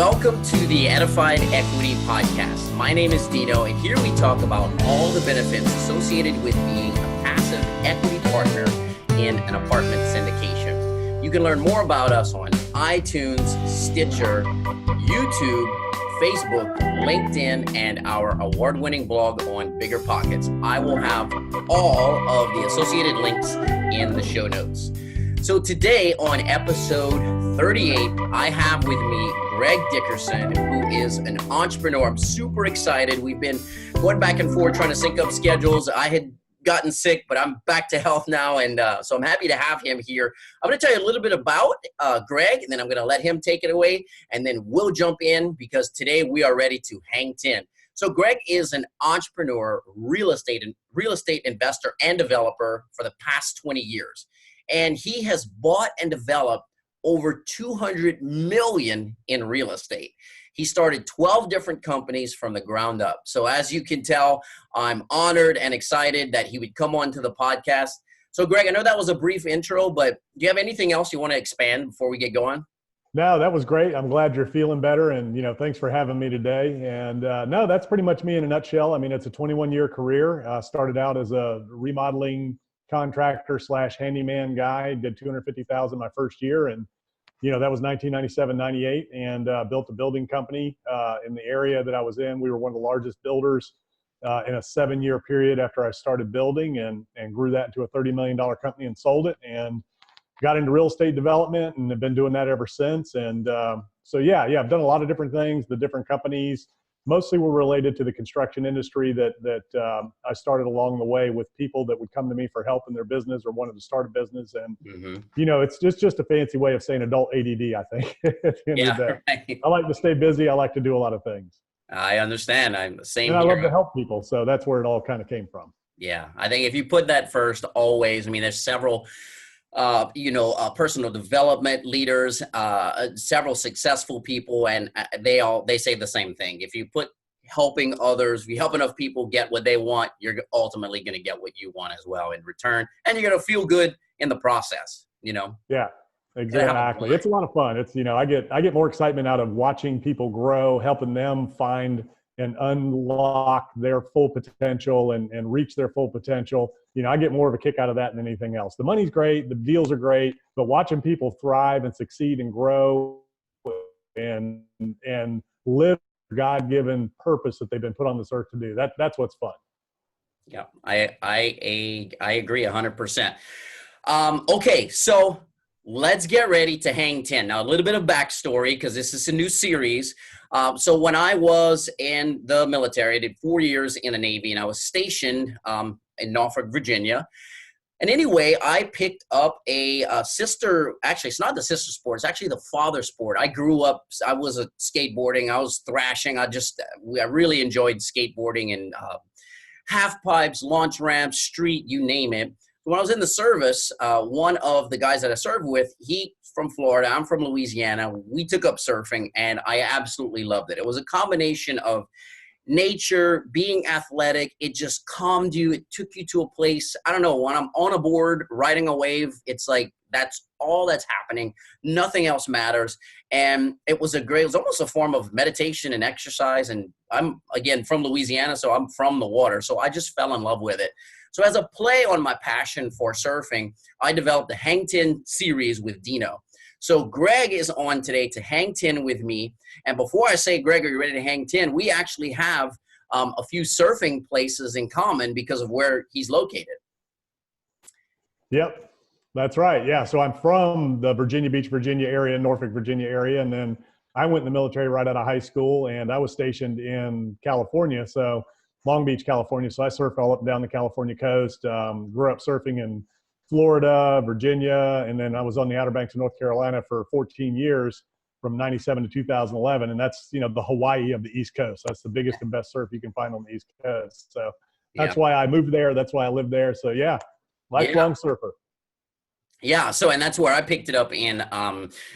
Welcome to the Edified Equity Podcast. My name is Dino, and here we talk about all the benefits associated with being a passive equity partner in an apartment syndication. You can learn more about us on iTunes, Stitcher, YouTube, Facebook, LinkedIn, and our award-winning blog on Bigger Pockets. I will have all of the associated links in the show notes. So today on episode 38, I have with me Greg Dickerson, who is an entrepreneur. I'm super excited. We've been going back and forth trying to sync up schedules. I had gotten sick, but I'm back to health now, and so I'm happy to have him here. I'm going to tell you a little bit about Greg, and then I'm going to let him take it away, and then we'll jump in because today we are ready to hang 10. So Greg is an entrepreneur, real estate investor, and developer for the past 20 years. And he has bought and developed over 200 million in real estate. He started 12 different companies from the ground up. So as you can tell, I'm honored and excited that he would come on to the podcast. So Greg, I know that was a brief intro, but do you have anything else you want to expand before we get going? No, that was great. I'm glad you're feeling better, and thanks for having me today. And no, that's pretty much me in a nutshell. I mean, it's a 21-year career. Started out as a remodeling contractor / handyman guy. Did $250,000 my first year, and that was 1997, 98, and built a building company in the area that I was in. We were one of the largest builders in a 7-year period after I started building, and grew that into a $30 million company and sold it, and got into real estate development, and have been doing that ever since. And so yeah, I've done a lot of different things. The different companies mostly were related to the construction industry that I started along the way with people that would come to me for help in their business or wanted to start a business. And, it's just a fancy way of saying adult ADD, I think, at the end of the day. Right. I like to stay busy. I like to do a lot of things. I understand. I'm the same. And I love to help people. So that's where it all kind of came from. Yeah. I think if you put that first, always, I mean, there's several personal development leaders, several successful people, and they say the same thing. If you put helping others, if you help enough people get what they want, you're ultimately going to get what you want as well in return, and you're going to feel good in the process. Yeah, exactly. It's a lot of fun. It's I get more excitement out of watching people grow, helping them find and unlock their full potential and reach their full potential. I get more of a kick out of that than anything else. The money's great, the deals are great, but watching people thrive and succeed and grow and live God-given purpose that they've been put on this earth to do, that's what's fun. Yeah, I agree 100%. Okay, so let's get ready to hang 10. Now, a little bit of backstory, because this is a new series. So when I was in the military, I did 4 years in the Navy, and I was stationed in Norfolk, Virginia. And anyway, I picked up a sister, actually, it's not the sister sport, it's actually the father sport. I grew up, I was skateboarding, I was thrashing. I really enjoyed skateboarding and half pipes, launch ramps, street, you name it. When I was in the service, one of the guys that I served with, he from Florida, I'm from Louisiana. We took up surfing, and I absolutely loved it. It was a combination of nature, being athletic. It just calmed you. It took you to a place, I don't know, when I'm on a board riding a wave, it's like that's all that's happening. Nothing else matters. And it was almost a form of meditation and exercise. And I'm, again, from Louisiana, so I'm from the water. So I just fell in love with it. So as a play on my passion for surfing, I developed the Hang 10 series with Dino. So Greg is on today to hang 10 with me. And before I say, Greg, are you ready to hang 10? We actually have a few surfing places in common because of where he's located. Yep, that's right. Yeah, so I'm from the Virginia Beach, Virginia area, Norfolk, Virginia area. And then I went in the military right out of high school, and I was stationed in California. So Long Beach, California. So I surfed all up and down the California coast, grew up surfing in Florida, Virginia, and then I was on the Outer Banks of North Carolina for 14 years from 97 to 2011. And that's, the Hawaii of the East Coast. That's the biggest and best surf you can find on the East Coast. So that's why I moved there. That's why I lived there. So yeah, lifelong surfer. Yeah. So, and that's where I picked it up in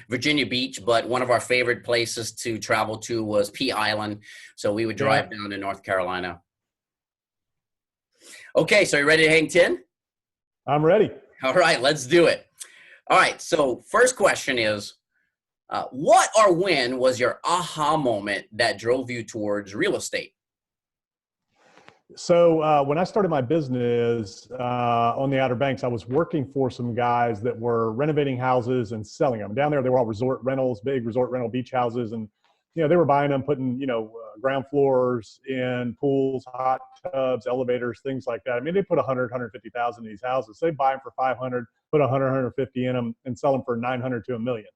Virginia Beach, but one of our favorite places to travel to was Pea Island. So we would drive down to North Carolina. Okay. So you ready to hang 10? I'm ready. All right, let's do it. All right, so first question is, What or when was your aha moment that drove you towards real estate? So when I started my business on the Outer Banks, I was working for some guys that were renovating houses and selling them. Down there, they were all resort rentals, big resort rental beach houses, and they were buying them, putting ground floors in, pools, hot tubs, elevators, things like that. I mean, they put 100, 150,000 in these houses. They buy them for 500, put 100, 150 in them, and sell them for 900 to a million.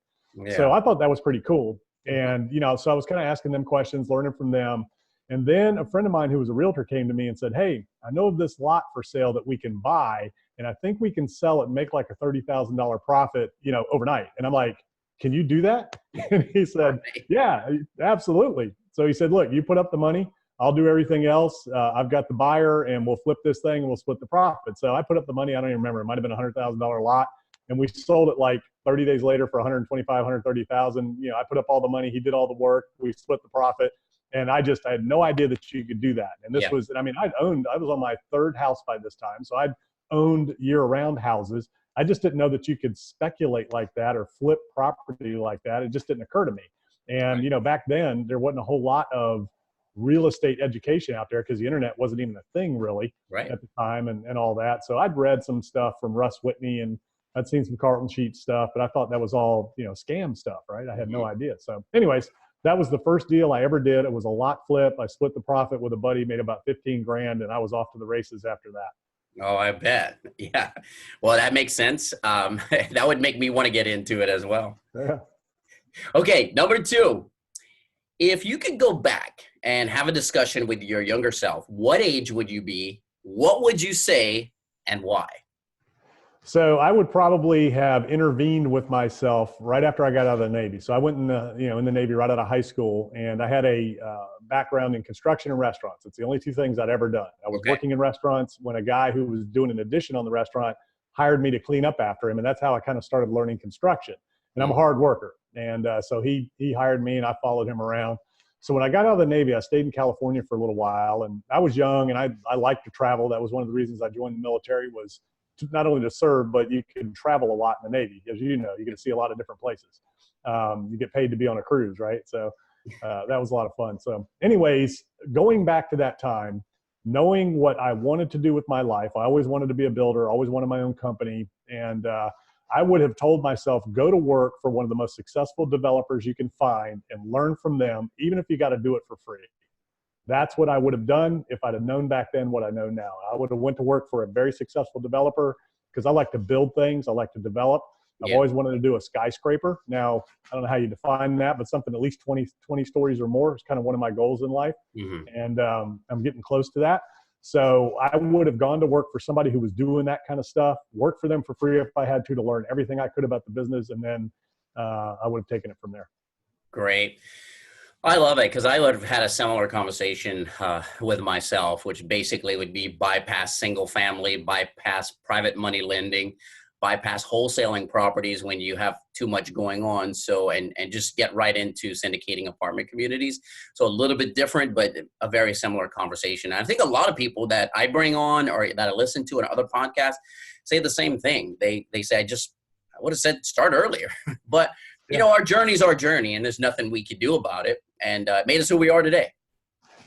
So Yeah. I thought that was pretty cool. And so I was kind of asking them questions, learning from them. And then a friend of mine who was a realtor came to me and said, "Hey, I know of this lot for sale that we can buy, and I think we can sell it and make like a $30,000 profit, overnight." And I'm like, "Can you do that?" And he said, "Yeah, absolutely." So he said, "Look, you put up the money, I'll do everything else. I've got the buyer, and we'll flip this thing and we'll split the profit." So I put up the money. I don't even remember. It might have been $100,000 lot, and we sold it like 30 days later for 125, 130,000. I put up all the money. He did all the work. We split the profit. And I had no idea that you could do that. And this was, I was on my third house by this time. So I'd owned year-round houses. I just didn't know that you could speculate like that or flip property like that. It just didn't occur to me. And, back then there wasn't a whole lot of real estate education out there because the internet wasn't even a thing really at the time and all that. So I'd read some stuff from Russ Whitney and I'd seen some Carlton Sheet stuff, but I thought that was all, scam stuff, right? I had no idea. So anyways, that was the first deal I ever did. It was a lot flip. I split the profit with a buddy, made about 15 grand, and I was off to the races after that. Oh, I bet. Yeah. Well, that makes sense. That would make me want to get into it as well. Yeah. Okay. Number two, if you could go back and have a discussion with your younger self, what age would you be? What would you say and why? So I would probably have intervened with myself right after I got out of the Navy. So I went in the Navy right out of high school, and I had a background in construction and restaurants. It's the only two things I'd ever done. I was working in restaurants when a guy who was doing an addition on the restaurant hired me to clean up after him, and that's how I kind of started learning construction. And I'm a hard worker, and so he hired me, and I followed him around. So when I got out of the Navy, I stayed in California for a little while, and I was young, and I liked to travel. That was one of the reasons I joined the military, was not only to serve, but you can travel a lot in the Navy. As you know, you get to see a lot of different places. You get paid to be on a cruise, right? So that was a lot of fun. So anyways, going back to that time, knowing what I wanted to do with my life, I always wanted to be a builder, always wanted my own company. And I would have told myself, go to work for one of the most successful developers you can find and learn from them, even if you got to do it for free. That's what I would have done if I'd have known back then what I know now. I would have went to work for a very successful developer because I like to build things. I like to develop. I've always wanted to do a skyscraper. Now, I don't know how you define that, but something at least 20 stories or more is kind of one of my goals in life. And I'm getting close to that. So I would have gone to work for somebody who was doing that kind of stuff, worked for them for free if I had to learn everything I could about the business. And then I would have taken it from there. Great. I love it because I would have had a similar conversation with myself, which basically would be bypass single family, bypass private money lending, bypass wholesaling properties when you have too much going on. So, and just get right into syndicating apartment communities. So a little bit different, but a very similar conversation. And I think a lot of people that I bring on or that I listen to in other podcasts say the same thing. They say, I would have said start earlier, but our journey is our journey and there's nothing we could do about it. And it made us who we are today.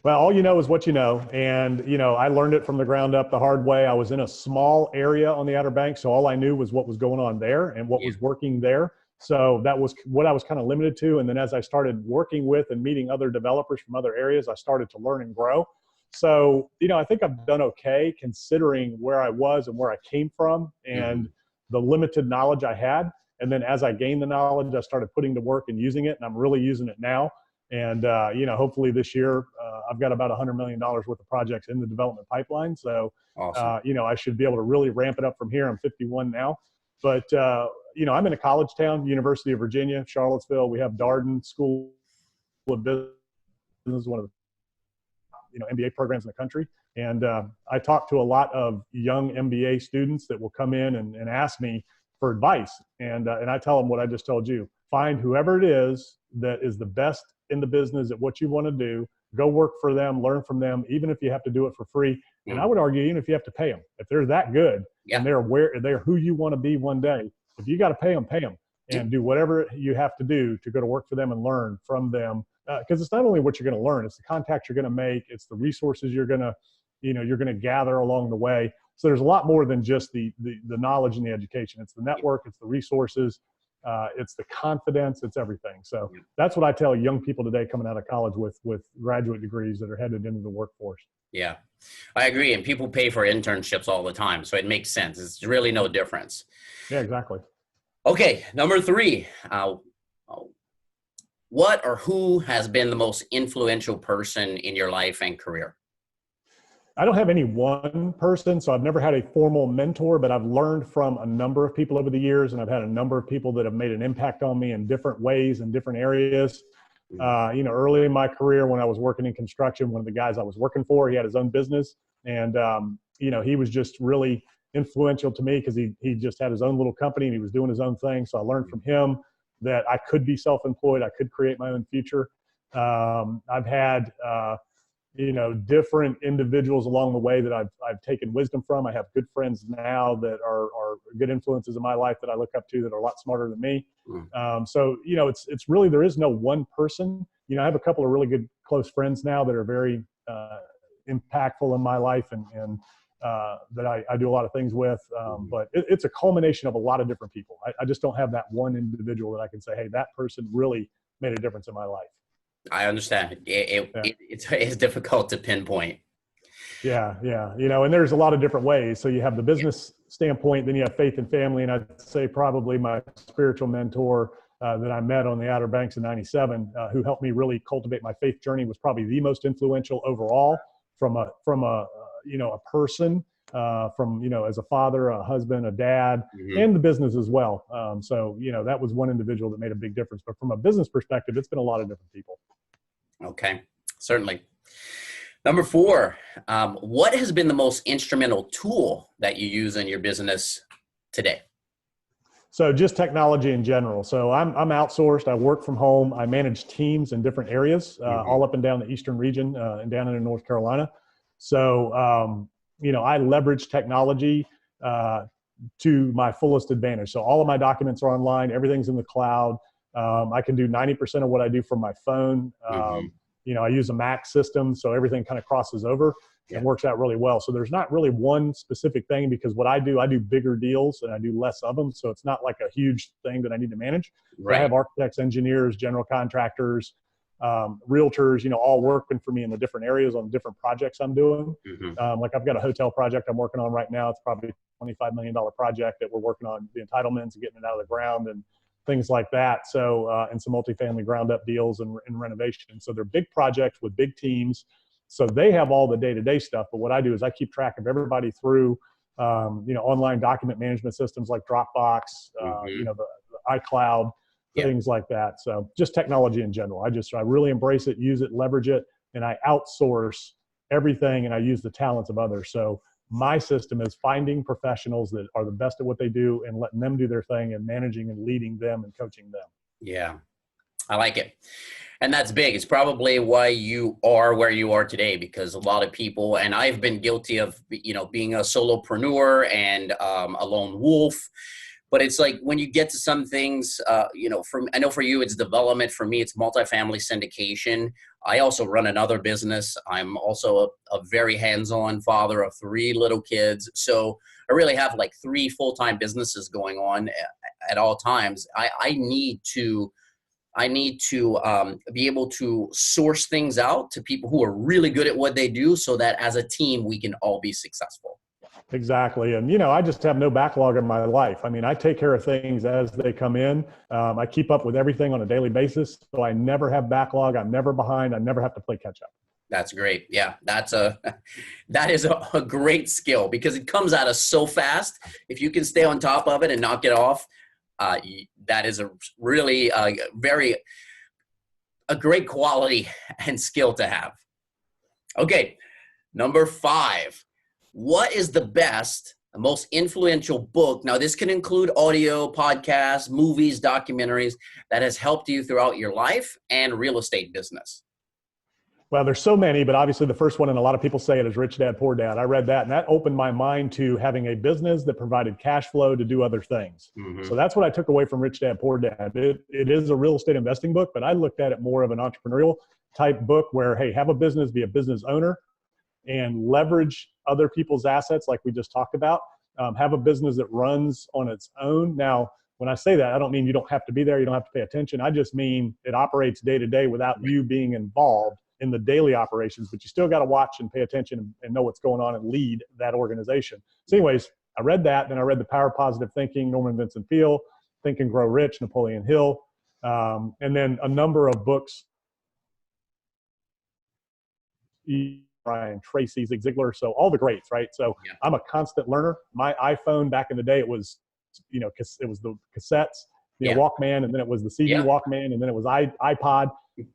Well, all you know is what you know. And, I learned it from the ground up the hard way. I was in a small area on the Outer Banks, so all I knew was what was going on there and what was working there. So that was what I was kind of limited to. And then as I started working with and meeting other developers from other areas, I started to learn and grow. So, I think I've done okay considering where I was and where I came from and the limited knowledge I had. And then as I gained the knowledge, I started putting to work and using it, and I'm really using it now. And, hopefully this year, I've got about $100 million worth of projects in the development pipeline. So, awesome. I should be able to really ramp it up from here. I'm 51 now. But, I'm in a college town, University of Virginia, Charlottesville. We have Darden School of Business, one of the MBA programs in the country. And I talk to a lot of young MBA students that will come in and ask me for advice. And I tell them what I just told you. Find whoever it is that is the best in the business at what you want to do. Go work for them, learn from them, even if you have to do it for free. And I would argue, even if you have to pay them, if they're that good and they're who you want to be one day, if you got to pay them, pay them. and do whatever you have to do to go to work for them and learn from them. Because it's not only what you're going to learn, it's the contacts you're going to make, it's the resources you're going to, you're going to gather along the way. So there's a lot more than just the knowledge and the education. It's the network, it's the resources, it's the confidence, it's everything. So that's what I tell young people today coming out of college with graduate degrees that are headed into the workforce. Yeah, I agree. And people pay for internships all the time. So it makes sense. It's really no difference. Yeah, exactly. Okay. Number 3, what or who has been the most influential person in your life and career? I don't have any one person, so I've never had a formal mentor, but I've learned from a number of people over the years, and I've had a number of people that have made an impact on me in different ways in different areas. Early in my career when I was working in construction, one of the guys I was working for, he had his own business, and he was just really influential to me because he just had his own little company and he was doing his own thing. So I learned from him that I could be self-employed, I could create my own future. I've had different individuals along the way that I've taken wisdom from. I have good friends now that are good influences in my life that I look up to that are a lot smarter than me. So it's really, there is no one person. I have a couple of really good close friends now that are very impactful in my life and that I do a lot of things with. But it's a culmination of a lot of different people. I just don't have that one individual that I can say, hey, that person really made a difference in my life. I understand. It's difficult to pinpoint. Yeah. And there's a lot of different ways. So you have the business standpoint, then you have faith and family. And I'd say probably my spiritual mentor that I met on the Outer Banks in '97, who helped me really cultivate my faith journey, was probably the most influential overall from a person, as a father, a husband, a dad, and the business as well. So that was one individual that made a big difference. But from a business perspective, it's been a lot of different people. Okay, certainly. Number 4, what has been the most instrumental tool that you use in your business today? So just technology in general. So I'm outsourced. I work from home. I manage teams in different areas, all up and down the Eastern region and down into North Carolina. So, I leverage technology to my fullest advantage. So all of my documents are online. Everything's in the cloud. I can do 90% of what I do from my phone. I use a Mac system, so everything kind of crosses over and works out really well. So there's not really one specific thing, because what I do bigger deals and I do less of them. So it's not like a huge thing that I need to manage. Right. I have architects, engineers, general contractors, realtors, all working for me in the different areas on different projects I'm doing. Like I've got a hotel project I'm working on right now. It's probably a $25 million project that we're working on the entitlements and getting it out of the ground and things like that. So, and some multifamily ground up deals and renovation. So they're big projects with big teams. So they have all the day-to-day stuff. But what I do is I keep track of everybody through, online document management systems like Dropbox, the iCloud, things like that. So just technology in general. I really embrace it, use it, leverage it, and I outsource everything and I use the talents of others. So my system is finding professionals that are the best at what they do and letting them do their thing and managing and leading them and coaching them. Yeah, I like it. And that's big. It's probably why you are where you are today, because a lot of people, and I've been guilty of, being a solopreneur and a lone wolf. But it's like when you get to some things, I know for you, it's development. For me, it's multifamily syndication. I also run another business. I'm also a very hands-on father of 3 little kids. So I really have like 3 full-time businesses going on at all times. I need to be able to source things out to people who are really good at what they do, so that as a team, we can all be successful. Exactly. And, I just have no backlog in my life. I mean, I take care of things as they come in. I keep up with everything on a daily basis. So I never have backlog. I'm never behind. I never have to play catch up. That's great. Yeah, that is a great skill, because it comes at us so fast. If you can stay on top of it and not get off, that is a really a great quality and skill to have. Okay, number 5. What is the best, the most influential book? Now, this can include audio, podcasts, movies, documentaries, that has helped you throughout your life and real estate business. Well, there's so many, but obviously the first one, and a lot of people say it, is Rich Dad, Poor Dad. I read that, and that opened my mind to having a business that provided cash flow to do other things. Mm-hmm. So that's what I took away from Rich Dad, Poor Dad. It is a real estate investing book, but I looked at it more of an entrepreneurial type book where, hey, have a business, be a business owner, and leverage other people's assets like we just talked about. Have a business that runs on its own. Now, when I say that, I don't mean you don't have to be there, you don't have to pay attention. I just mean it operates day to day without you being involved in the daily operations, but you still got to watch and pay attention and know what's going on and lead that organization. So anyways, I read that. Then I read The Power of Positive Thinking, Norman Vincent Peale, Think and Grow Rich, Napoleon Hill, and then a number of books, Brian Tracy, Zig Ziglar, so all the greats, right? So Yeah. I'm a constant learner. My iPhone back in the day, it was, it was the cassettes, Walkman, and then it was the CD Walkman, and then it was iPod.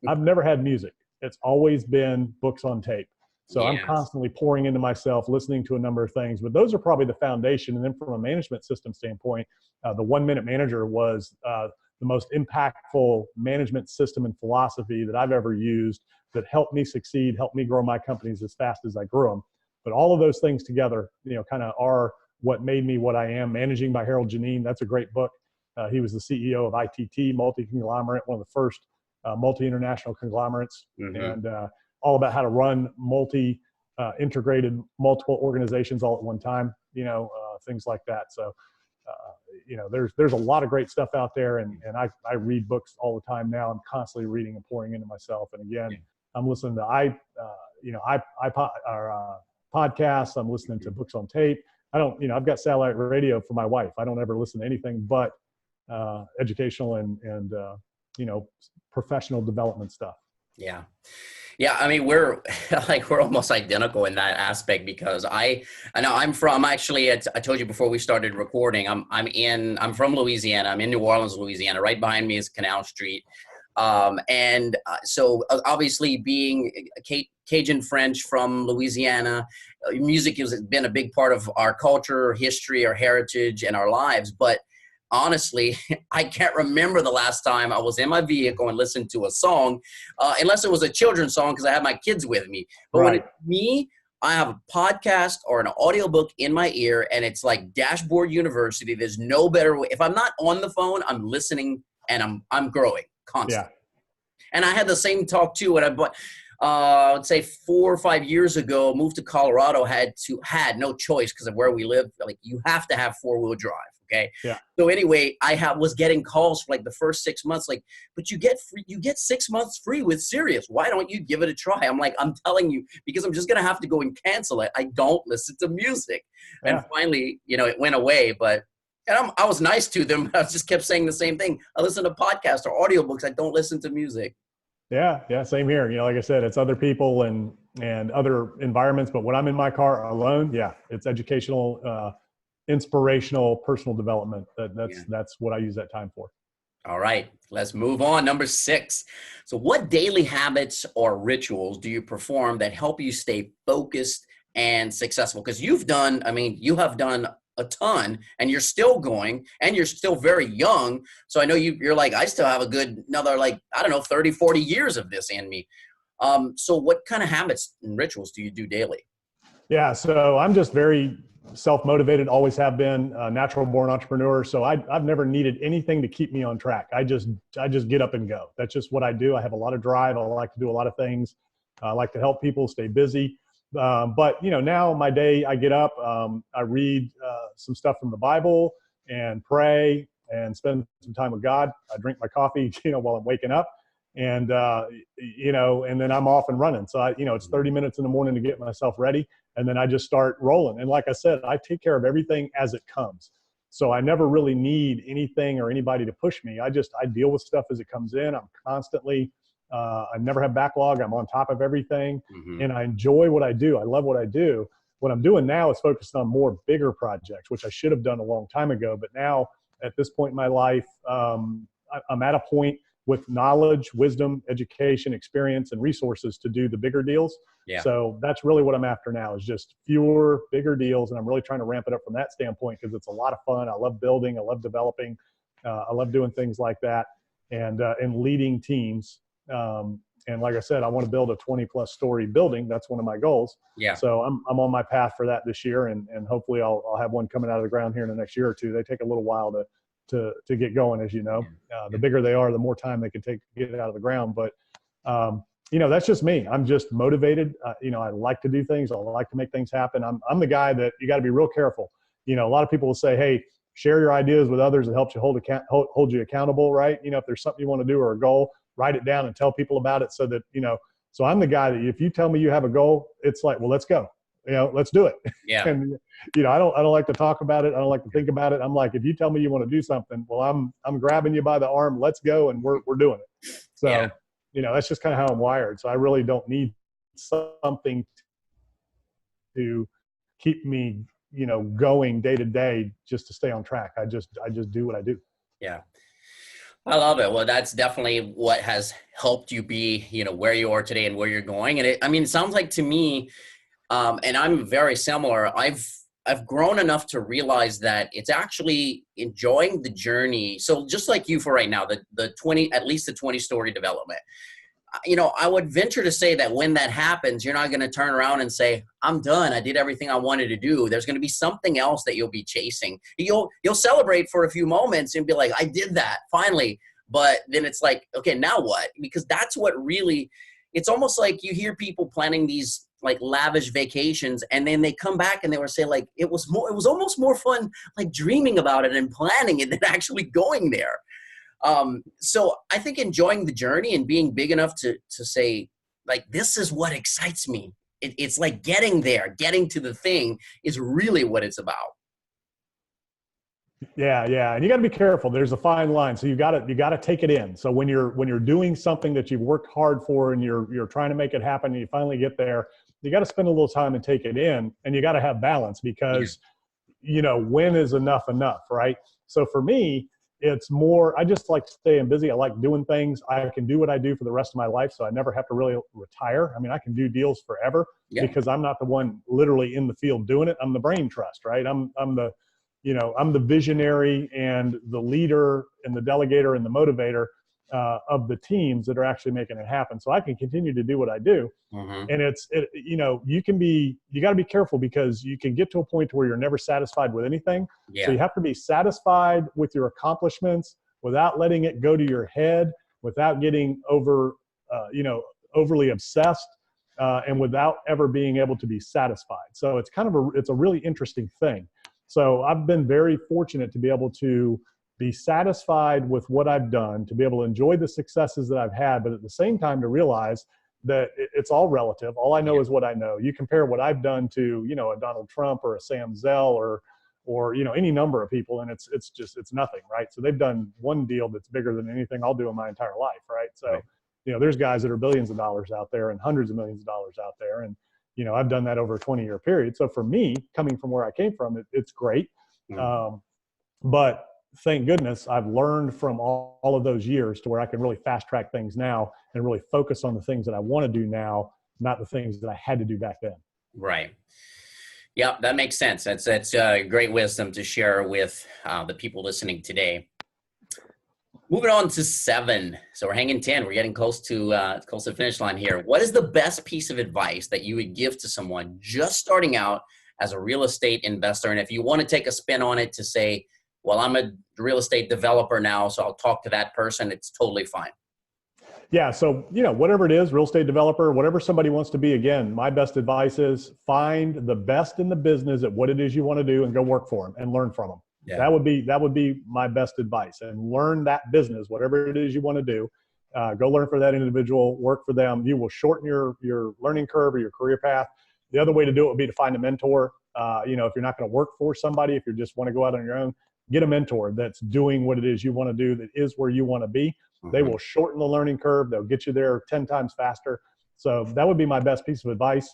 I've never had music. It's always been books on tape. So I'm constantly pouring into myself, listening to a number of things, but those are probably the foundation. And then from a management system standpoint, the 1 Minute Manager was the most impactful management system and philosophy that I've ever used that helped me succeed, helped me grow my companies as fast as I grew them. But all of those things together, kind of are what made me what I am. Managing by Harold Janine, that's a great book. He was the CEO of ITT, multi-conglomerate, one of the first multi-international conglomerates, and all about how to run integrated multiple organizations all at one time, things like that. So, there's a lot of great stuff out there, and I read books all the time now. I'm constantly reading and pouring into myself. And again, I'm listening to podcasts. I'm listening to books on tape. I've got satellite radio for my wife. I don't ever listen to anything but educational and professional development stuff. Yeah. Yeah. I mean, we're almost identical in that aspect, because I know I told you before we started recording, I'm from Louisiana. I'm in New Orleans, Louisiana. Right behind me is Canal Street. So obviously being Cajun French from Louisiana, music has been a big part of our culture, history, our heritage, and our lives. But honestly, I can't remember the last time I was in my vehicle and listened to a song, unless it was a children's song because I had my kids with me. But when it's me, I have a podcast or an audiobook in my ear, and it's like Dashboard University. There's no better way. If I'm not on the phone, I'm listening, and I'm growing constantly. Yeah. And I had the same talk too when I bought. Let's say 4 or 5 years ago, moved to Colorado, had no choice because of where we live. Like, you have to have 4-wheel drive. Okay. Yeah. So anyway, was getting calls for like the first 6 months, like, but you get 6 months free with Sirius. Why don't you give it a try? I'm like, I'm telling you, because I'm just going to have to go and cancel it. I don't listen to music. Yeah. And finally, it went away, and I was nice to them. I just kept saying the same thing. I listen to podcasts or audiobooks. I don't listen to music. Yeah, same here. Like I said, it's other people and other environments. But when I'm in my car alone, it's educational, inspirational, personal development. That's what I use that time for. All right, let's move on. Number 6. So what daily habits or rituals do you perform that help you stay focused and successful? Because you have done a ton, and you're still going, and you're still very young. So I know you're like, I still have a good another, 30, 40 years of this in me. So what kind of habits and rituals do you do daily? Yeah, so I'm just very self-motivated, always have been, a natural born entrepreneur. So I've never needed anything to keep me on track. I just get up and go. That's just what I do. I have a lot of drive. I like to do a lot of things. I like to help people stay busy. But now my day, I get up, I read some stuff from the Bible and pray and spend some time with God. I drink my coffee, while I'm waking up, and and then I'm off and running. So it's 30 minutes in the morning to get myself ready, and then I just start rolling. And like I said, I take care of everything as it comes. So I never really need anything or anybody to push me. I deal with stuff as it comes in. I'm constantly, I never have backlog. I'm on top of everything, and I enjoy what I do. I love what I do. What I'm doing now is focused on more bigger projects, which I should have done a long time ago. But now at this point in my life, I'm at a point with knowledge, wisdom, education, experience, and resources to do the bigger deals. Yeah. So that's really what I'm after now, is just fewer, bigger deals. And I'm really trying to ramp it up from that standpoint, because it's a lot of fun. I love building. I love developing. I love doing things like that, and leading teams. And like I said, I want to build a 20+ story building. That's one of my goals. Yeah. So I'm on my path for that this year, and hopefully I'll have one coming out of the ground here in the next year or two. They take a little while to get going, as you know. The bigger they are, the more time they can take to get out of the ground. But that's just me. I'm just motivated. I like to do things. I like to make things happen. I'm the guy that you got to be real careful. A lot of people will say, hey, share your ideas with others. It helps you hold you accountable, right? If there's something you want to do or a goal, write it down and tell people about it so that, so I'm the guy that if you tell me you have a goal, it's like, well, let's go, let's do it. Yeah. And, I don't like to talk about it. I don't like to think about it. I'm like, if you tell me you want to do something, well, I'm grabbing you by the arm. Let's go. And we're doing it. So, that's just kind of how I'm wired. So I really don't need something to keep me, going day to day just to stay on track. I just do what I do. Yeah. I love it. Well, that's definitely what has helped you be, where you are today and where you're going. And it sounds like to me, and I'm very similar. I've grown enough to realize that it's actually enjoying the journey. So just like you for right now, at least the 20-story development, I would venture to say that when that happens, you're not going to turn around and say, I'm done. I did everything I wanted to do. There's going to be something else that you'll be chasing. You'll celebrate for a few moments and be like, I did that finally. But then it's like, okay, now what? Because that's what really, it's almost like you hear people planning these like lavish vacations, and then they come back and they will say like, it was almost more fun like dreaming about it and planning it than actually going there. So I think enjoying the journey and being big enough to say like, this is what excites me. It's like getting there, getting to the thing is really what it's about. Yeah. And you got to be careful. There's a fine line. So you got to take it in. So when you're doing something that you've worked hard for and you're trying to make it happen and you finally get there, you got to spend a little time and take it in, and you got to have balance because, when is enough, right? So for me, it's more, I just like staying busy. I like doing things. I can do what I do for the rest of my life. So I never have to really retire. I mean, I can do deals forever because I'm not the one literally in the field doing it. I'm the brain trust, right? I'm the visionary and the leader and the delegator and the motivator of the teams that are actually making it happen. So I can continue to do what I do. Mm-hmm. And you got to be careful because you can get to a point where you're never satisfied with anything. Yeah. So you have to be satisfied with your accomplishments without letting it go to your head, without getting overly obsessed, and without ever being able to be satisfied. So it's it's a really interesting thing. So I've been very fortunate to be able to be satisfied with what I've done, to be able to enjoy the successes that I've had, but at the same time to realize that it's all relative. All I know is what I know. You compare what I've done to, a Donald Trump or a Sam Zell or any number of people, and it's nothing, right? So they've done one deal that's bigger than anything I'll do in my entire life, right? So, there's guys that are billions of dollars out there and hundreds of millions of dollars out there, and I've done that over a 20-year period. So for me, coming from where I came from, it's great. Mm-hmm. But thank goodness I've learned from all of those years to where I can really fast track things now and really focus on the things that I want to do now, not the things that I had to do back then. Right. Yeah, that makes sense. That's great wisdom to share with the people listening today. Moving on to 7. So we're hanging 10. We're getting close to the finish line here. What is the best piece of advice that you would give to someone just starting out as a real estate investor? And if you want to take a spin on it to say, well, I'm a real estate developer now, so I'll talk to that person, it's totally fine. Yeah. So, whatever it is, real estate developer, whatever somebody wants to be, again, my best advice is find the best in the business at what it is you want to do and go work for them and learn from them. Yeah. That would be my best advice, and learn that business, whatever it is you want to do. Go learn for that individual, work for them. You will shorten your learning curve or your career path. The other way to do it would be to find a mentor. If you're not going to work for somebody, if you just want to go out on your own, get a mentor that's doing what it is you want to do, that is where you want to be. Mm-hmm. They will shorten the learning curve. They'll get you there 10 times faster. So that would be my best piece of advice,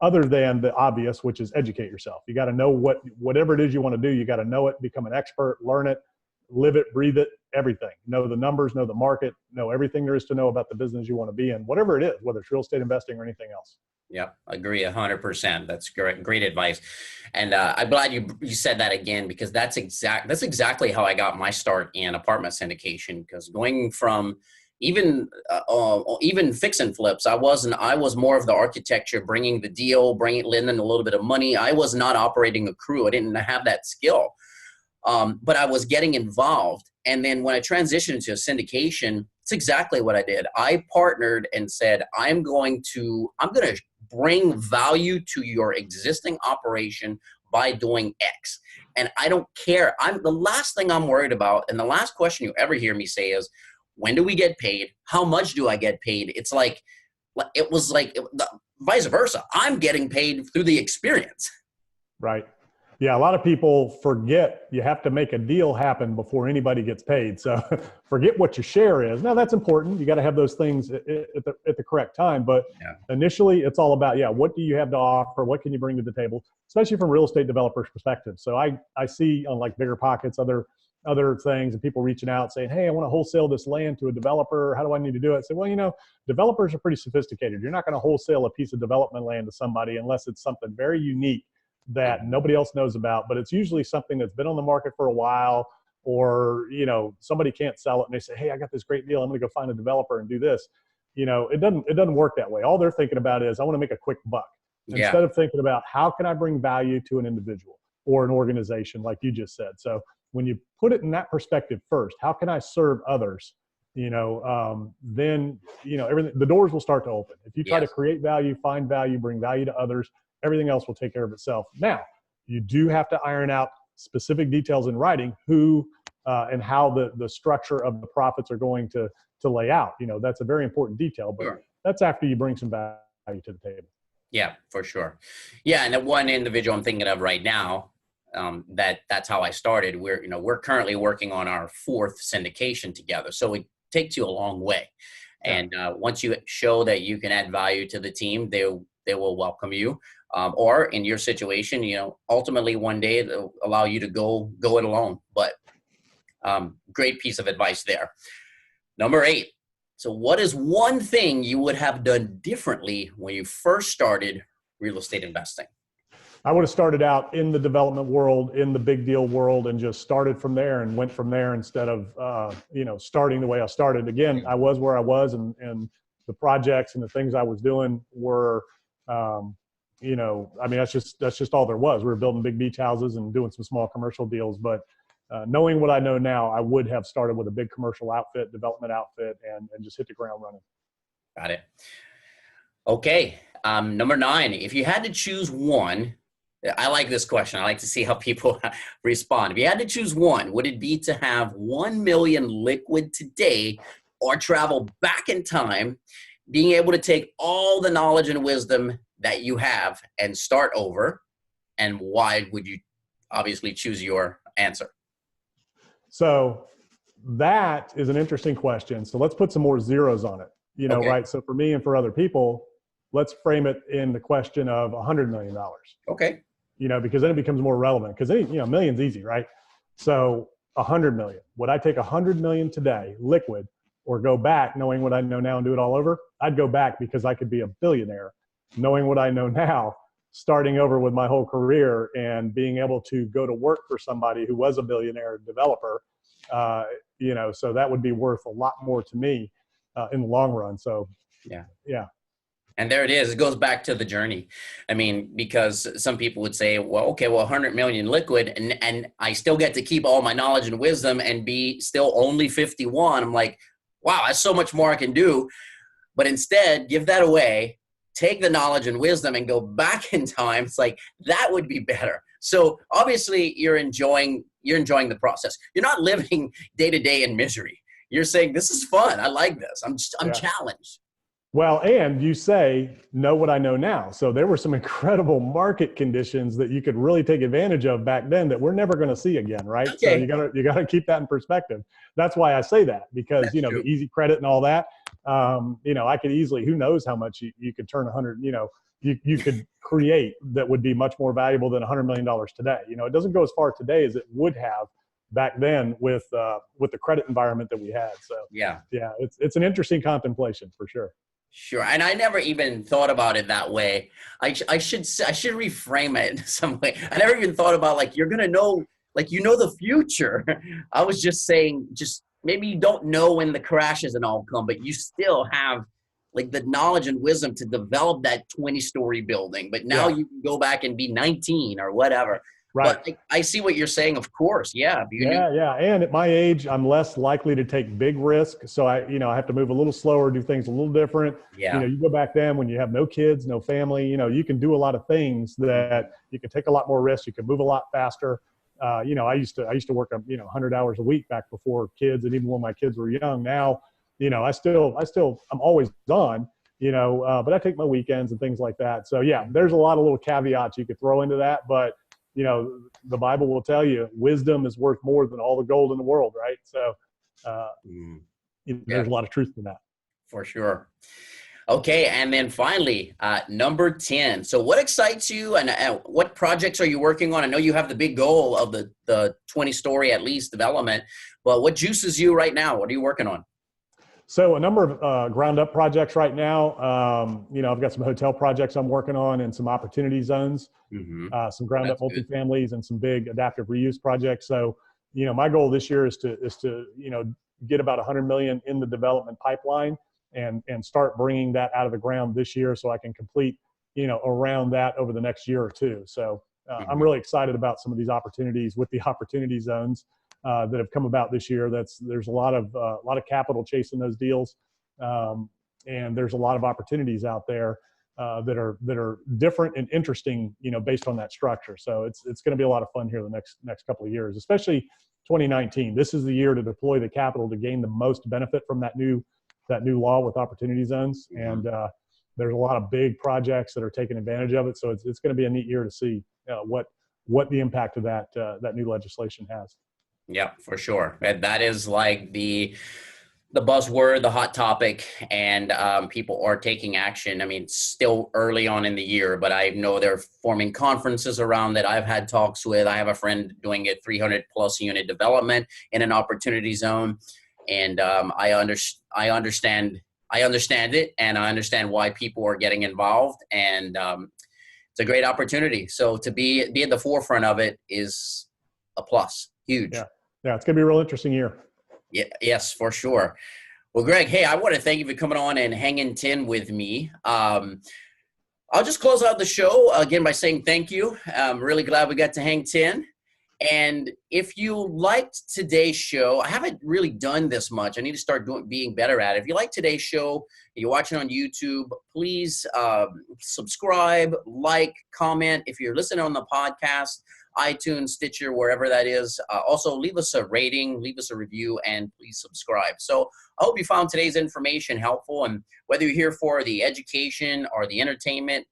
other than the obvious, which is educate yourself. You got to know whatever it is you want to do. You got to know it, become an expert, learn it, live it, breathe it, everything. Know the numbers, know the market, know everything there is to know about the business you want to be in, whatever it is, whether it's real estate investing or anything else. Yeah, agree 100%. That's great advice. And I'm glad you said that again, because that's exactly how I got my start in apartment syndication. Because going from, even fix and flips. I was more of the architecture, bringing the deal, lending a little bit of money. I was not operating a crew. I didn't have that skill. But I was getting involved. And then when I transitioned to a syndication, it's exactly what I did. I partnered and said, I'm going to bring value to your existing operation by doing X. And I don't care. The last thing I'm worried about, and the last question you ever hear me say is, when do we get paid? How much do I get paid? It was vice versa. I'm getting paid through the experience. Right. Yeah, a lot of people forget you have to make a deal happen before anybody gets paid. So forget what your share is. Now, that's important. You got to have those things at the correct time. But initially, it's all about, what do you have to offer? What can you bring to the table, especially from real estate developers' perspective? So I see on like Bigger Pockets, other things, and people reaching out saying, hey, I want to wholesale this land to a developer. How do I need to do it? I say, well, developers are pretty sophisticated. You're not going to wholesale a piece of development land to somebody unless it's something very unique that nobody else knows about, but it's usually something that's been on the market for a while, or, somebody can't sell it and they say, hey, I got this great deal. I'm going to go find a developer and do this. It doesn't work that way. All they're thinking about is, I want to make a quick buck, instead of thinking about how can I bring value to an individual or an organization, like you just said. So when you put it in that perspective first, how can I serve others? Then, everything, the doors will start to open. If you try to create value, find value, bring value to others, everything else will take care of itself. Now, you do have to iron out specific details in writing, who and how the structure of the profits are going to lay out. That's a very important detail, but that's after you bring some value to the table. Yeah, for sure. Yeah, and the one individual I'm thinking of right now, that's how I started. We're currently working on our 4th syndication together, so it takes you a long way. And once you show that you can add value to the team, they will welcome you. Or in your situation, ultimately one day they'll allow you to go it alone. But great piece of advice there. Number 8. So what is one thing you would have done differently when you first started real estate investing? I would have started out in the development world, in the big deal world, and just started from there and went from there instead of, starting the way I started. Again, I was where I was, and the projects and the things I was doing were, that's just all there was. We were building big beach houses and doing some small commercial deals. But knowing what I know now, I would have started with a big commercial outfit, development outfit, and just hit the ground running. Got it. Okay. Number 9, if you had to choose one, I like this question. I like to see how people respond. If you had to choose one, would it be to have 1 million liquid today, or travel back in time, being able to take all the knowledge and wisdom that you have and start over? And why would you obviously choose your answer? So that is an interesting question. So let's put some more zeros on it, Okay. right? So for me and for other people, let's frame it in the question of $100 million. Okay. Because then it becomes more relevant, because million's easy, right? So 100 million. Would I take 100 million today, liquid, or go back knowing what I know now and do it all over? I'd go back, because I could be a billionaire knowing what I know now, starting over with my whole career and being able to go to work for somebody who was a billionaire developer. So that would be worth a lot more to me in the long run. So yeah. And there it is. It goes back to the journey. I mean, because some people would say, well, okay, 100 million liquid, and I still get to keep all my knowledge and wisdom and be still only 51. I'm like, wow, that's so much more I can do. But instead, give that away, take the knowledge and wisdom and go back in time. It's like, that would be better. So obviously you're enjoying the process. You're not living day to day in misery. You're saying, this is fun. I like this. I'm challenged. Well, and you say, know what I know now. So there were some incredible market conditions that you could really take advantage of back then that we're never going to see again, right? Okay. So you gotta keep that in perspective. That's why I say that, because, That's true. the easy credit and all that, I could easily, who knows how much you could turn 100, you could create that would be much more valuable than $100 million today. It doesn't go as far today as it would have back then with the credit environment that we had. So yeah, it's an interesting contemplation for sure. Sure. And I never even thought about it that way. I should reframe it in some way. I never even thought about, like, you're going to know, like, the future. I was just saying, just maybe you don't know when the crashes and all come, but you still have like the knowledge and wisdom to develop that 20-story building. But now Yeah. you can go back and be 19 or whatever. Right. But I see what you're saying. Of course. Yeah. If you knew. Yeah. And at my age, I'm less likely to take big risks. So I have to move a little slower, do things a little different. Yeah. You go back then when you have no kids, no family, you can do a lot of things that you can take a lot more risks. You can move a lot faster. I used to work, 100 hours a week back before kids. And even when my kids were young. Now, I'm always on, but I take my weekends and things like that. So yeah, there's a lot of little caveats you could throw into that, but the Bible will tell you wisdom is worth more than all the gold in the world. Right. So, there's a lot of truth in that. For sure. Okay. And then finally, number 10. So what excites you and what projects are you working on? I know you have the big goal of the 20-story at least development, but what juices you right now? What are you working on? So a number of ground up projects right now. I've got some hotel projects I'm working on and some opportunity zones, some ground up multifamilies and some big adaptive reuse projects. So, my goal this year is to get about 100 million in the development pipeline and start bringing that out of the ground this year so I can complete, around that over the next year or two. So I'm really excited about some of these opportunities with the opportunity zones that have come about this year. There's a lot of capital chasing those deals, and there's a lot of opportunities out there that are different and interesting, based on that structure. So it's going to be a lot of fun here the next couple of years, especially 2019. This is the year to deploy the capital to gain the most benefit from that new law with opportunity zones, and there's a lot of big projects that are taking advantage of it. So it's going to be a neat year to see what the impact of that new legislation has. Yeah, for sure. That is like the buzzword, the hot topic, and people are taking action. I mean, it's still early on in the year, but I know they're forming conferences around that. I've had talks with. I have a friend doing a 300 plus unit development in an opportunity zone, and I understand it, and I understand why people are getting involved, and it's a great opportunity. So to be at the forefront of it is a plus. Huge. Yeah, it's going to be a real interesting year. Yeah, yes, for sure. Well, Greg, hey, I want to thank you for coming on and hanging 10 with me. I'll just close out the show again by saying thank you. I'm really glad we got to hang 10. And if you liked today's show, I haven't really done this much. I need to start being better at it. If you like today's show, you're watching on YouTube, please subscribe, like, comment. If you're listening on the podcast, iTunes, Stitcher, wherever that is. Also, leave us a rating, leave us a review, and please subscribe. So I hope you found today's information helpful. And whether you're here for the education or the entertainment,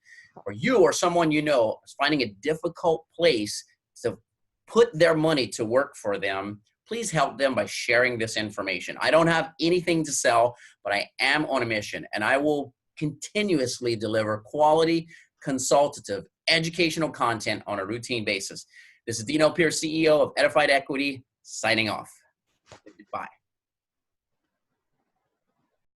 or you or someone you know is finding a difficult place to put their money to work for them, please help them by sharing this information. I don't have anything to sell, but I am on a mission, and I will continuously deliver quality, consultative, educational content on a routine basis. This is Dino Pierce, CEO of Edified Equity, signing off. Goodbye.